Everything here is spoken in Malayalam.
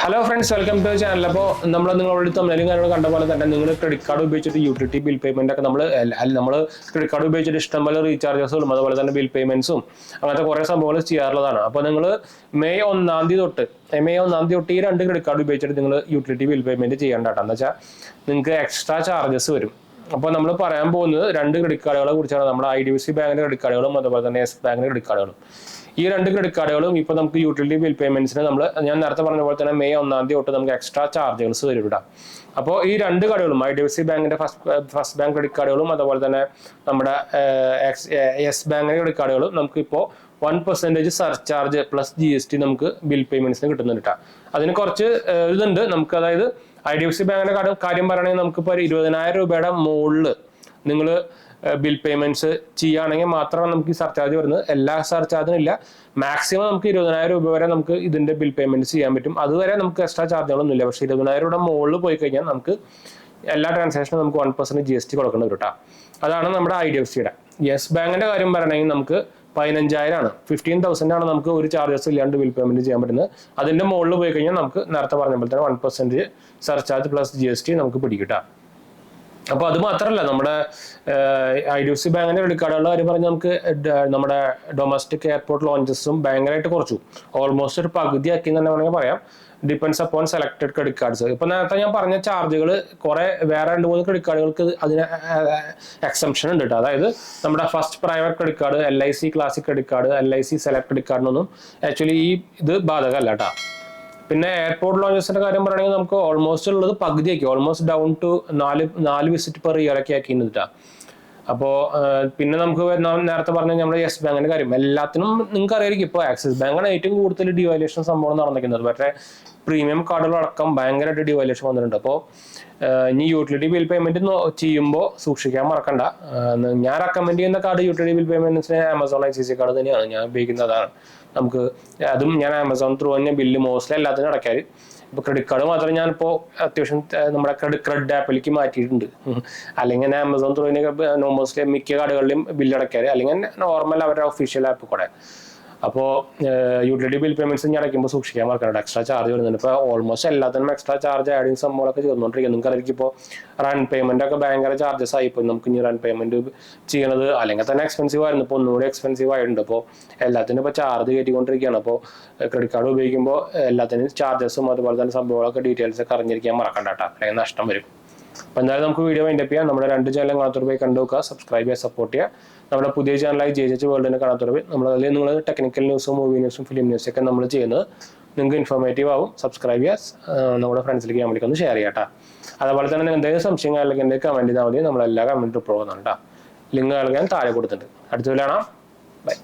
Hello friends, welcome to channel. അപ്പോൾ നമ്മൾ നിങ്ങളോട് തമ്മിലും കാര്യങ്ങൾ കണ്ട പോലെ തന്നെ നിങ്ങൾ ക്രെഡിറ്റ് കാർഡ് ഉപയോഗിച്ചിട്ട് യൂട്ടിലിറ്റി ബിൽ പേയ്മെന്റ് ഒക്കെ നമ്മൾ ക്രെഡിറ്റ് കാർഡ് ഉപയോഗിച്ചിട്ട് ഇഷ്ടംപോലെ റീചാർജസും അതുപോലെ തന്നെ ബിൽ പേയ്മെന്റ്സും അങ്ങനത്തെ കുറേ സംഭവങ്ങൾ ചെയ്യാറുള്ളതാണ്. അപ്പോൾ നിങ്ങൾ മെയ് 1 തൊട്ട് ഈ 2 ക്രെഡിറ്റ് കാർഡ് ഉപയോഗിച്ചിട്ട് നിങ്ങൾ യൂട്ടിലിറ്റി ബിൽ പേയ്മെന്റ് ചെയ്യേണ്ടതാണ്. എന്ന് വെച്ചാൽ നിങ്ങൾക്ക് എക്സ്ട്രാ ചാർജസ് വരും. അപ്പോൾ നമ്മൾ പറയാൻ പോകുന്നത് 2 ക്രെഡിറ്റ് കാർഡുകളെ കുറിച്ചാണ്. നമ്മുടെ IDFC ബാങ്കിന്റെ ക്രെഡിറ്റ് കാർഡുകളും അതുപോലെ തന്നെ യെസ് ബാങ്കിന്റെ ക്രെഡിറ്റ് കാർഡുകളും. ഈ 2 ക്രെഡിറ്റ് കാർഡുകളും ഇപ്പോൾ നമുക്ക് യൂട്ടിലിറ്റി ബിൽ പേയ്മെന്റ്സിന് ഞാൻ നേരത്തെ പറഞ്ഞ പോലെ തന്നെ മെയ് 1 തൊട്ട് നമുക്ക് എക്സ്ട്രാ ചാർജുകൾ വരും ഇവിടെ. അപ്പോൾ ഈ 2 കാർഡുകളും IDFC ബാങ്കിന്റെ ഫസ്റ്റ് ബാങ്ക് ക്രെഡിറ്റ് കാർഡുകളും അതുപോലെ തന്നെ നമ്മുടെ യെസ് ബാങ്കിന്റെ ക്രെഡിറ്റ് കാർഡുകളും നമുക്കിപ്പോൾ 1% സർചാർജ് പ്ലസ് GST നമുക്ക് ബിൽ പേയ്മെന്റ്സിന് കിട്ടുന്നുണ്ട്. അതിന് കുറച്ച് ഇതുണ്ട് നമുക്ക്. അതായത് IDFC ബാങ്കിന്റെ കാര്യം പറയുകയാണെങ്കിൽ നമുക്കിപ്പോൾ 20,000 രൂപയുടെ മുകളിൽ നിങ്ങൾ ബിൽ പേയ്മെന്റ്സ് ചെയ്യുകയാണെങ്കിൽ മാത്രമാണ് നമുക്ക് ഈ സർചാർജ് വരുന്നത്. എല്ലാ സർചാർജും ഇല്ല. മാക്സിമം നമുക്ക് 20,000 രൂപ വരെ നമുക്ക് ഇതിന്റെ ബിൽ പേയ്മെന്റ്സ് ചെയ്യാൻ പറ്റും. അതുവരെ നമുക്ക് എക്സ്ട്രാ ചാർജുകളൊന്നും ഇല്ല. പക്ഷേ 20,000 രൂപയുടെ മുകളിൽ പോയി കഴിഞ്ഞാൽ നമുക്ക് എല്ലാ ട്രാൻസാക്ഷനും നമുക്ക് 1% GST കൊടുക്കേണ്ടി വരും കേട്ടോ. അതാണ് നമ്മുടെ IDFCയുടെ. യെസ് ബാങ്കിന്റെ കാര്യം പറയണമെങ്കിൽ നമുക്ക് 15,000 ആണ്, 15,000 ആണ് നമുക്ക് ഒരു ചാർജസ് ഇല്ലാണ്ട് ബിൽ പേയ്മെന്റ് ചെയ്യാൻ പറ്റുന്നത്. അതിന്റെ മുകളിൽ പോയി കഴിഞ്ഞാൽ നമുക്ക് നേരത്തെ പറഞ്ഞ പോലെ തന്നെ 1% സർചാർജ് പ്ലസ് GST നമുക്ക് പിടിക്കിട്ടാം. അപ്പോൾ അത് മാത്രമല്ല, നമ്മുടെ IDFC ബാങ്കിന്റെ ക്രെഡിറ്റ് കാർഡുകളുടെ കാര്യം പറഞ്ഞാൽ നമുക്ക് നമ്മുടെ ഡൊമസ്റ്റിക് എയർപോർട്ട് ലോഞ്ചസും ഭയങ്കരമായിട്ട് കുറച്ചു. ഓൾമോസ്റ്റ് ഒരു പകുതി ആക്കി തന്നെ വേണമെങ്കിൽ പറയാം. Depends upon selected credit cards. ഇപ്പൊ നേരത്തെ ഞാൻ പറഞ്ഞ ചാർജുകൾ കുറെ വേറെ 2-3 ക്രെഡിറ്റ് കാർഡുകൾക്ക് അതിന് എക്സംഷൻ ഉണ്ട് കേട്ടോ. അതായത് നമ്മുടെ first private credit card, LIC classic credit card, LIC select credit കാർഡിനൊന്നും ആക്ച്വലി ഇത് ബാധകമല്ല കേട്ടോ. പിന്നെ എയർപോർട്ട് ലോഞ്ചസിന്റെ കാര്യം പറയുകയാണെങ്കിൽ നമുക്ക് ഓൾമോസ്റ്റ് ഉള്ളത് പകുതിയാക്കി, almost down to 4 visit per year ഒക്കെ ആക്കിയിട്ടാ. അപ്പോൾ പിന്നെ നമുക്ക് നേരത്തെ പറഞ്ഞ നമ്മുടെ യെസ് ബാങ്കിന്റെ കാര്യം എല്ലാത്തിനും നിങ്ങൾക്ക് അറിയായിരിക്കും. ഇപ്പോൾ ആക്സിസ് ബാങ്കാണ് ഏറ്റവും കൂടുതൽ ഡിവാലുവേഷൻ സംഭവം നടന്നിരിക്കുന്നത്. പക്ഷേ പ്രീമിയം കാർഡുകളടക്കം ഭയങ്കരമായിട്ട് ഡിവാലുവേഷൻ വന്നിട്ടുണ്ട്. അപ്പോൾ ഇനി യൂട്ടിലിറ്റി ബിൽ പേയ്മെന്റ് ചെയ്യുമ്പോൾ സൂക്ഷിക്കാൻ മറക്കണ്ട. ഞാൻ റെക്കമെൻഡ് ചെയ്യുന്ന കാർഡ് യൂട്ടിലിറ്റി ബിൽ പേയ്മെന്റ്സിന് ആമസോൺ ICICI കാർഡ് തന്നെയാണ് ഞാൻ ഉപയോഗിക്കുന്നതാണ്. നമുക്ക് അതും ഞാൻ ആമസോൺ ത്രൂ തന്നെ ബില്ല് മോസ്റ്റ്ലി എല്ലാത്തിനും അടയ്ക്കാറ്. ഇപ്പോൾ ക്രെഡിറ്റ് കാർഡ് മാത്രം ഞാനിപ്പോൾ അത്യാവശ്യം നമ്മുടെ ക്രെഡിറ്റ് ആപ്പിലേക്ക് മാറ്റിയിട്ടുണ്ട്. അല്ലെങ്കിൽ ആമസോൺ ത്രൂ മോസ്റ്റ്ലി മിക്ക കാർഡുകളിലും ബില്ല് അടയ്ക്കാറ്, അല്ലെങ്കിൽ നോർമൽ അവരുടെ ഒഫീഷ്യൽ ആപ്പ് കൂടെ. അപ്പോൾ യൂട്ടിലിറ്റി ബിൽ പേയ്മെന്റ്സ് ഞാൻ അടയ്ക്കുമ്പോൾ സൂക്ഷിക്കാൻ മറക്കാറുണ്ട്. എക്സ്ട്രാ ചാർജ് വരുന്നുണ്ട്. ഇപ്പോൾ ഓൾമോസ്റ്റ് എല്ലാത്തിനും എക്സ്ട്രാ ചാർജ് ആഡ് ചെയ്യുന്ന സംഭവങ്ങളൊക്കെ ചേർന്നുകൊണ്ടിരിക്കും. നിങ്ങൾക്ക് അറിയിക്കും ഇപ്പോൾ റൺ പേയ്മെന്റ് ഒക്കെ ഭയങ്കര ചാർജസ് ആയിപ്പോൾ നമുക്ക് ഇനി റൺ പേയ്മെന്റ് ചെയ്യണത് അല്ലെങ്കിൽ തന്നെ എക്സ്പെൻസീവ് ആയിരുന്നു. ഇപ്പോൾ ഒന്നുകൂടി എക്സ്പെൻസീവ് ആയിട്ടുണ്ട്. അപ്പോൾ എല്ലാത്തിനും ഇപ്പോൾ ചാർജ് കയറ്റിക്കൊണ്ടിരിക്കുകയാണ്. അപ്പോൾ ക്രെഡിറ്റ് കാർഡ് ഉപയോഗിക്കുമ്പോൾ എല്ലാത്തിനും ചാർജസും അതുപോലെ തന്നെ സംഭവങ്ങളൊക്കെ ഡീറ്റെയിൽസ് ഒക്കെ അറിഞ്ഞിരിക്കാൻ മറക്കണ്ട കേട്ടോ, അല്ലെങ്കിൽ നഷ്ടം വരും. അപ്പോൾ എന്തായാലും നമുക്ക് വീഡിയോ വൈൻഡപ്പ് ചെയ്യാം. നമ്മുടെ 2 ചാനലും കാണാത്തവർ പോയി കണ്ടു നോക്കുക, സബ്സ്ക്രൈബ് ചെയ്യുക, സപ്പോർട്ട് ചെയ്യുക. നമ്മുടെ പുതിയ ചാനലായി JJH വേൾഡിനെ കാണാത്തവർ പോയി നമ്മളതിൽ നിങ്ങൾ ടെക്നിക്കൽ ന്യൂസും മൂവി ന്യൂസും ഫിലിം ന്യൂസും ഒക്കെ നമ്മൾ ചെയ്യുന്നത് നിങ്ങൾക്ക് ഇൻഫോർമേറ്റീവ് ആവും. സബ്സ്ക്രൈബ് ചെയ്യുക, നമ്മുടെ ഫ്രണ്ട്സിലേക്ക് നമ്മൾക്ക് ഒന്ന് ഷെയർ ചെയ്യാം കേട്ടോ. അതുപോലെ തന്നെ എന്തെങ്കിലും സംശയങ്ങൾ അല്ലെങ്കിൽ എന്തെങ്കിലും കമൻറ്റ് ചെയ്താൽ മതി. നമ്മളെല്ലാ കമൻറ്റും റിപ്ലൈ ചെയ്യുന്നുണ്ട്. ലിങ്ക് നൽകാൻ താഴെ കൊടുത്തിട്ടുണ്ട്. അടുത്ത കാണാം. ബൈ.